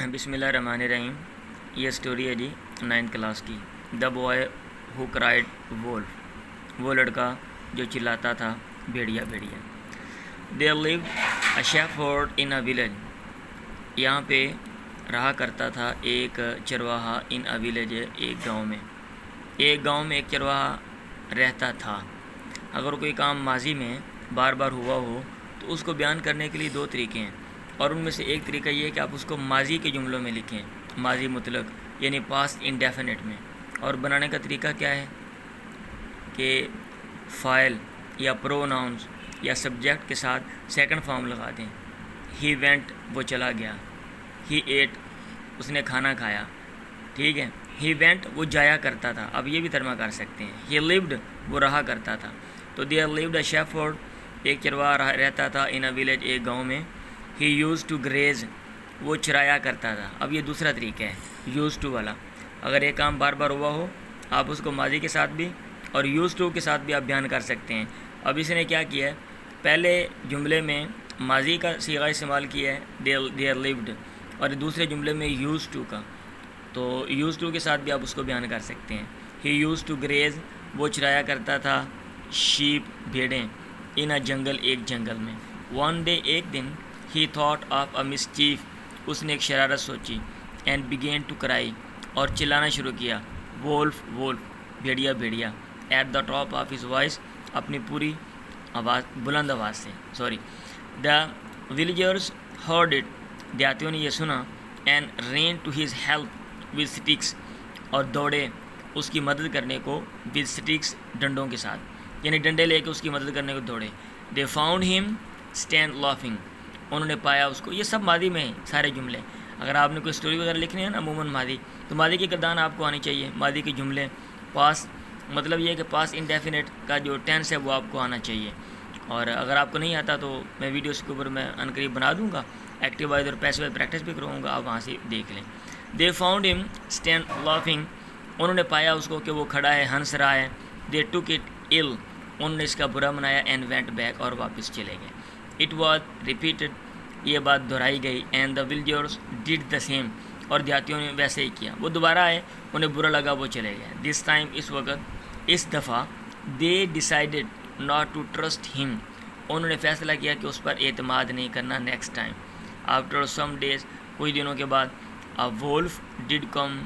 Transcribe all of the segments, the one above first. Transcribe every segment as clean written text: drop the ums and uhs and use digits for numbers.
बिस्मिल्लाहिर्रहमानिर्रहीम। ये स्टोरी है जी 9th क्लास की। The boy who cried wolf, वो लड़का जो चिल्लाता था भेड़िया भेड़िया। There lived a shepherd in a village, यहाँ पे रहा करता था एक चरवाहा। इन अ विलेज, एक गांव में। एक गांव में एक चरवाहा रहता था। अगर कोई काम माजी में बार बार हुआ हो तो उसको बयान करने के लिए दो तरीके हैं, और उनमें से एक तरीका ये है कि आप उसको माजी के जुमलों में लिखें, माजी मुतलक यानी पास्ट इंडेफिनिट में। और बनाने का तरीका क्या है कि फ़ाइल या प्रोनाउंस या सब्जेक्ट के साथ सेकंड फॉर्म लगा दें। ही वेंट, वो चला गया। ही एट, उसने खाना खाया। ठीक है। ही वेंट, वो जाया करता था। अब ये भी तर्जमा कर सकते हैं। ही लिव्ड, वो रहा करता था। तो देयर लिव्ड अ शेफर्ड, एक चरवाहा रहता था। इन अ विलेज, एक गांव में। ही यूज़ टू ग्रेज, वो चराया करता था। अब ये दूसरा तरीका है यूज़ टू वाला। अगर एक काम बार बार हुआ हो आप उसको माजी के साथ भी और यूज़ टू के साथ भी आप बयान कर सकते हैं। अब इसने क्या किया है, पहले जुमले में माजी का सीगा इस्तेमाल किया है देयर लिव्ड, और दूसरे जुमले में यूज़ टू का। तो यूज़ टू के साथ भी आप उसको बयान कर सकते हैं। ही यूज़ टू ग्रेज, वो चराया करता था शीप, भेड़ें। इन अ जंगल, एक जंगल में। वन डे, एक दिन। He thought of a mischief, उसने एक शरारत सोची। एंड बिगेन टू क्राई, और चिल्लाना शुरू किया। वोल्फ वोल्फ, भेड़िया भेड़िया। At the top of his voice, अपनी पूरी आवाज़, बुलंद आवाज़ से। Sorry. The villagers heard it, देहातियों ने यह सुना। And ran to his help with sticks, और दौड़े उसकी मदद करने को विद स्टिक्स, डंडों के साथ, यानी डंडे लेके उसकी मदद करने को दौड़े। They found him stand laughing, उन्होंने पाया उसको। ये सब मादी में है सारे जुमले। अगर आपने कोई स्टोरी वगैरह लिखनी है ना अमूमन मादी, तो मादी की गर्दान आपको आनी चाहिए। मादी के जुमले, पास मतलब ये है कि पास इंडेफिनिट का जो टेंस है वो आपको आना चाहिए। और अगर आपको नहीं आता तो मैं वीडियोस के ऊपर मैं अनकरीब बना दूंगा, एक्टिव वाइज और पैसिव वाइज प्रैक्टिस भी कराऊंगा, आप वहाँ से देख लें। They found him stand laughing, उन्होंने पाया उसको कि वो खड़ा है, हंस रहा है। दे टुक इट इल, उन्होंने इसका बुरा मनाया। एंड वेंट बैक, और वापस चले गए। इट वॉज रिपीटेड, ये बात दोहराई गई। And the villagers did the same, और देहातियों ने वैसे ही किया। वो दोबारा आए, उन्हें बुरा लगा, वो चले गए। दिस टाइम, इस वक्त, इस दफ़ा। They decided not to trust him, उन्होंने फ़ैसला किया कि उस पर एतमाद नहीं करना next time. After some days, कुछ दिनों के बाद, a wolf did come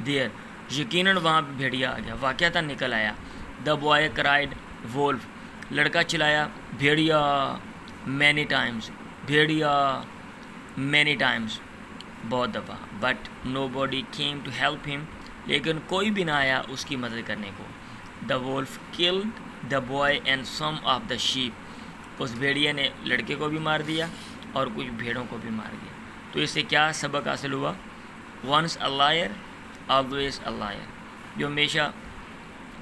there, यकीनन वहाँ भेड़िया आ गया, वाक़यातन निकल आया। द बॉय क्राइड वोल्फ, लड़का चिल्लाया भेड़िया मैनी टाइम्स, भेड़िया मैनी टाइम्स, बहुत दफ़ा। But nobody came to help him, लेकिन कोई भी ना आया उसकी मदद करने को। The wolf killed the boy and some of the sheep, उस भेड़िया ने लड़के को भी मार दिया और कुछ भेड़ों को भी मार दिया। तो इससे क्या सबक हासिल हुआ? Once a liar always a liar,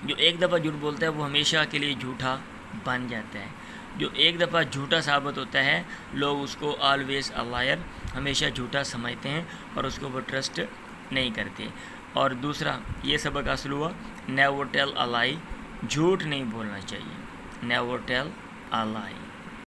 जो एक दफ़ा झूठ बोलता है वो हमेशा के लिए झूठा बन जाता है। जो एक दफ़ा झूठा साबित होता है, लोग उसको ऑलवेज अ लायर, हमेशा झूठा समझते हैं और उसको वो ट्रस्ट नहीं करते। और दूसरा ये सबक हासिल हुआ, नेवर टेल अ लाई, झूठ नहीं बोलना चाहिए। Never tell a lie.